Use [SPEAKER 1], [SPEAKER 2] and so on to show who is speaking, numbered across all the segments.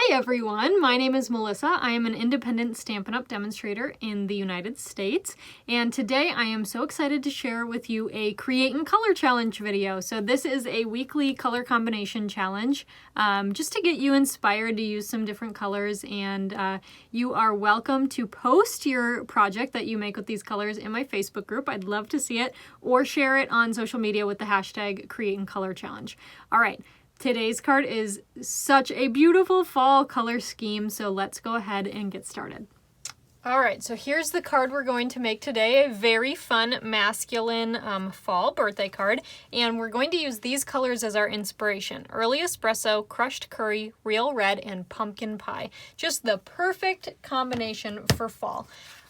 [SPEAKER 1] Hi everyone, my name is Melissa. I am an independent Stampin' Up! Demonstrator in the United States, and today I am so excited to share with you a Create in Color Challenge video. So this is a weekly color combination challenge, just to get you inspired to use some different colors, and you are welcome to post your project that you make with these colors in my Facebook group. I'd love to see it, or share it on social media with the hashtag Create in Color Challenge. All right. Today's card is such a beautiful fall color scheme, so let's go ahead and get started. All right, so here's the card we're going to make today, a very fun masculine fall birthday card, and we're going to use these colors as our inspiration. Early Espresso, Crushed Curry, Real Red, and Pumpkin Pie. Just the perfect combination for fall.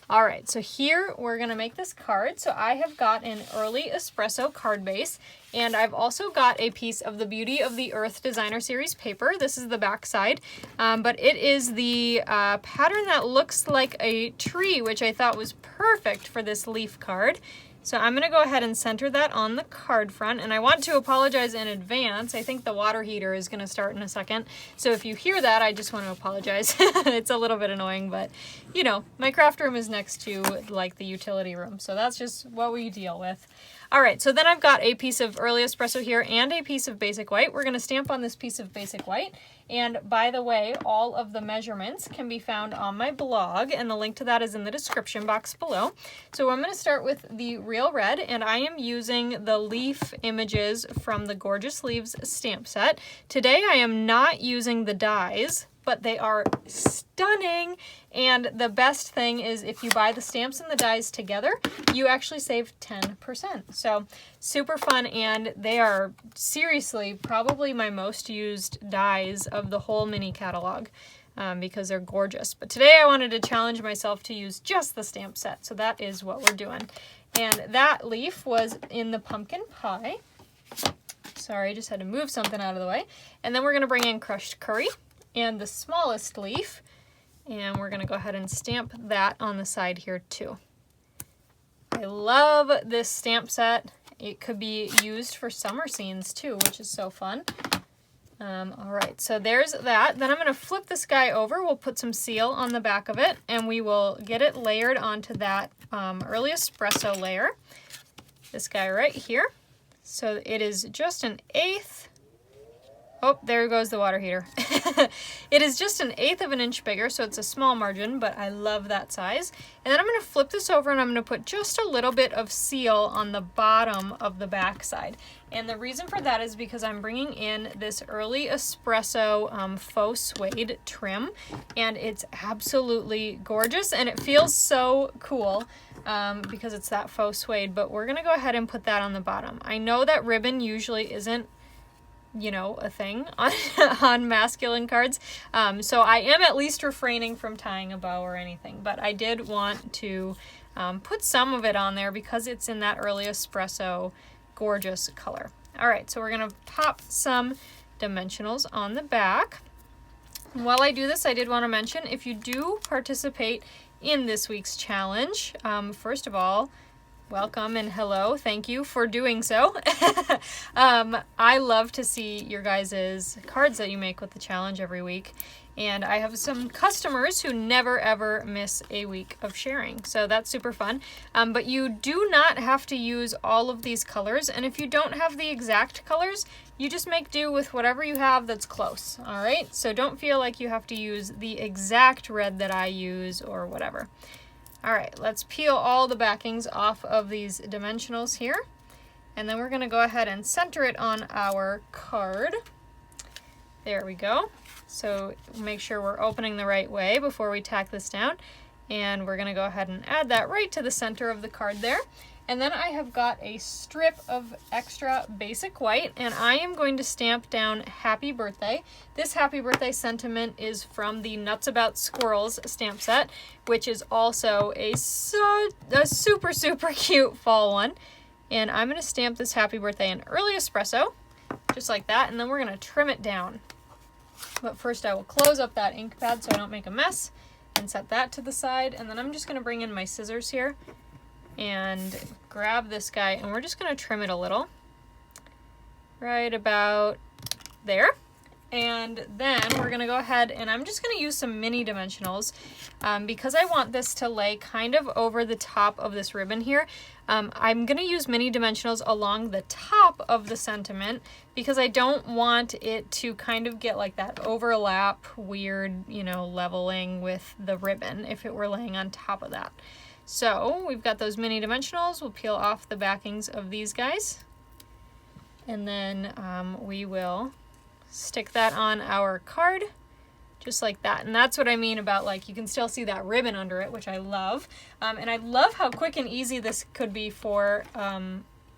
[SPEAKER 1] All right, so here we're gonna make this card. So I have got an Early Espresso card base, and I've also got a piece of the Beauty of the Earth Designer Series paper. This is the back side, but it is the pattern that looks like a tree, which I thought was perfect for this leaf card. So I'm gonna go ahead and center that on the card front, and I want to apologize in advance. I think the water heater is gonna start in a second. So if you hear that, I just want to apologize. It's a little bit annoying, but you know, my craft room is next to like the utility room. So that's just what we deal with. All right, so then I've got a piece of Early Espresso here and a piece of Basic White. We're gonna stamp on this piece of Basic White. And by the way, all of the measurements can be found on my blog, and the link to that is in the description box below. So I'm going to start with the Real Red, and I am using the leaf images from the Gorgeous Leaves stamp set. Today I am not using the dies, but they are stunning, and the best thing is if you buy the stamps and the dies together, you actually save 10%. So super fun, and they are seriously probably my most used dies of the whole mini catalog because they're gorgeous. But today I wanted to challenge myself to use just the stamp set, so that is what we're doing. And that leaf was in the Pumpkin Pie. Sorry, I just had to move something out of the way. And then we're gonna bring in Crushed Curry and the smallest leaf, and we're gonna go ahead and stamp that on the side here too. I love this stamp set. It could be used for summer scenes too, which is so fun. All right, so there's that. Then I'm gonna flip this guy over. We'll put some seal on the back of it, and we will get it layered onto that Early Espresso layer. This guy right here. So it is just an 1/8. Oh, there goes the water heater. It is just an 1/8 of an inch bigger, so it's a small margin, but I love that size. And then I'm going to flip this over, and I'm going to put just a little bit of seal on the bottom of the back side. And the reason for that is because I'm bringing in this Early Espresso faux suede trim, and it's absolutely gorgeous, and it feels so cool because it's that faux suede, but we're going to go ahead and put that on the bottom. I know that ribbon usually isn't, you know, a thing on masculine cards. So I am at least refraining from tying a bow or anything, but I did want to put some of it on there because it's in that Early Espresso gorgeous color. All right, so we're gonna pop some dimensionals on the back. And while I do this, I did want to mention, if you do participate in this week's challenge, first of all, welcome and hello. Thank you for doing so. I love to see your guys' cards that you make with the challenge every week. And I have some customers who never ever miss a week of sharing. So that's super fun. But you do not have to use all of these colors. And if you don't have the exact colors, you just make do with whatever you have that's close. All right. So don't feel like you have to use the exact red that I use or whatever. All right, let's peel all the backings off of these dimensionals here. And then we're gonna go ahead and center it on our card. There we go. So make sure we're opening the right way before we tack this down. And we're gonna go ahead and add that right to the center of the card there. And then I have got a strip of extra Basic White, and I am going to stamp down Happy Birthday. This Happy Birthday sentiment is from the Nuts About Squirrels stamp set, which is also a super, super cute fall one. And I'm going to stamp this Happy Birthday in Early Espresso, just like that, and then we're going to trim it down. But first I will close up that ink pad so I don't make a mess, and set that to the side, and then I'm just going to bring in my scissors here and grab this guy, and we're just going to trim it a little, right about there. And then we're gonna go ahead and I'm just gonna use some mini dimensionals because I want this to lay kind of over the top of this ribbon here. I'm gonna use mini dimensionals along the top of the sentiment because I don't want it to kind of get like that overlap, weird, you know, leveling with the ribbon if it were laying on top of that. So we've got those mini dimensionals. We'll peel off the backings of these guys. And then we will stick that on our card just like that. And that's what I mean about, like, you can still see that ribbon under it, which I love. And I love how quick and easy this could be for,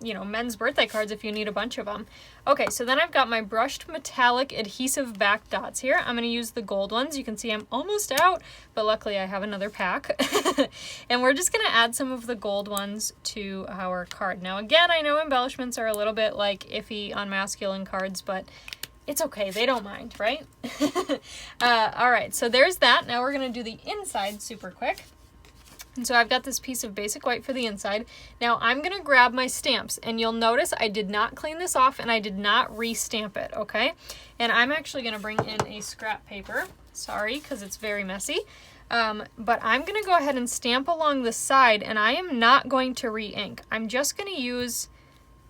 [SPEAKER 1] you know, men's birthday cards if you need a bunch of them. Okay, so then I've got my brushed metallic adhesive back dots here. I'm going to use the gold ones. You can see I'm almost out, but luckily I have another pack. And we're just going to add some of the gold ones to our card. Now again, I know embellishments are a little bit like iffy on masculine cards, but it's okay, they don't mind, right? All right, so there's that. Now we're gonna do the inside super quick. And so I've got this piece of basic white for the inside. Now I'm gonna grab my stamps, and you'll notice I did not clean this off and I did not re-stamp it, okay? And I'm actually gonna bring in a scrap paper, sorry, because it's very messy. But I'm gonna go ahead and stamp along the side, and I am not going to re-ink. I'm just gonna use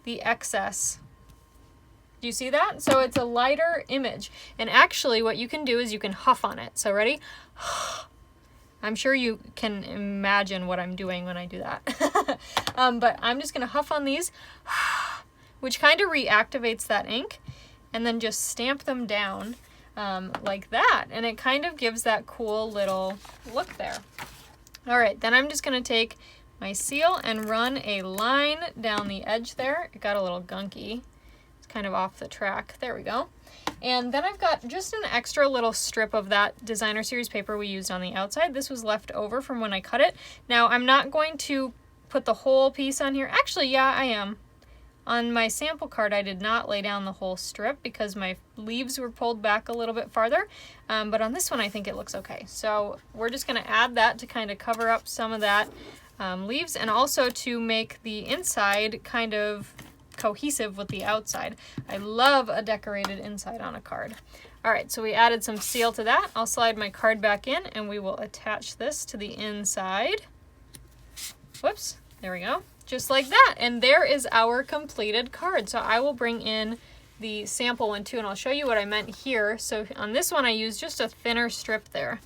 [SPEAKER 1] the excess. Do you see that? So it's a lighter image. And actually what you can do is you can huff on it. So ready? I'm sure you can imagine what I'm doing when I do that. But I'm just gonna huff on these, which kind of reactivates that ink, and then just stamp them down like that. And it kind of gives that cool little look there. All right, then I'm just gonna take my seal and run a line down the edge there. It got a little gunky. Kind of off the track. There we go. And then I've got just an extra little strip of that designer series paper we used on the outside. This was left over from when I cut it. Now I'm not going to put the whole piece on here. Actually, yeah, I am. On my sample card, I did not lay down the whole strip because my leaves were pulled back a little bit farther. But on this one, I think it looks okay. So we're just going to add that to kind of cover up some of that leaves, and also to make the inside kind of cohesive with the outside. I love a decorated inside on a card. All right, so we added some seal to that. I'll slide my card back in and we will attach this to the inside. Whoops, there we go. Just like that. And there is our completed card. So I will bring in the sample one too, and I'll show you what I meant here. So on this one, I used just a thinner strip there.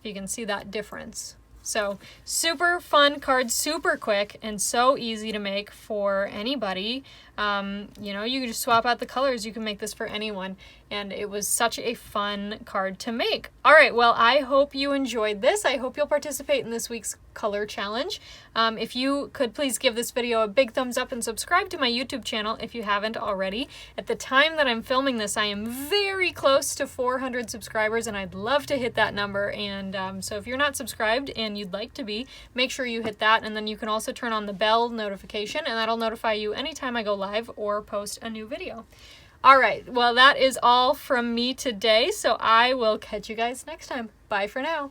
[SPEAKER 1] You can see that difference. So super fun card, super quick, and so easy to make for anybody. You know, you can just swap out the colors. You can make this for anyone. And it was such a fun card to make. All right, well, I hope you enjoyed this. I hope you'll participate in this week's color challenge. If you could please give this video a big thumbs up and subscribe to my YouTube channel if you haven't already. At the time that I'm filming this, I am very close to 400 subscribers, and I'd love to hit that number. And so if you're not subscribed and you'd like to be, make sure you hit that. And then you can also turn on the bell notification, and that'll notify you anytime I go live or post a new video. All right, well, that is all from me today, so I will catch you guys next time. Bye for now.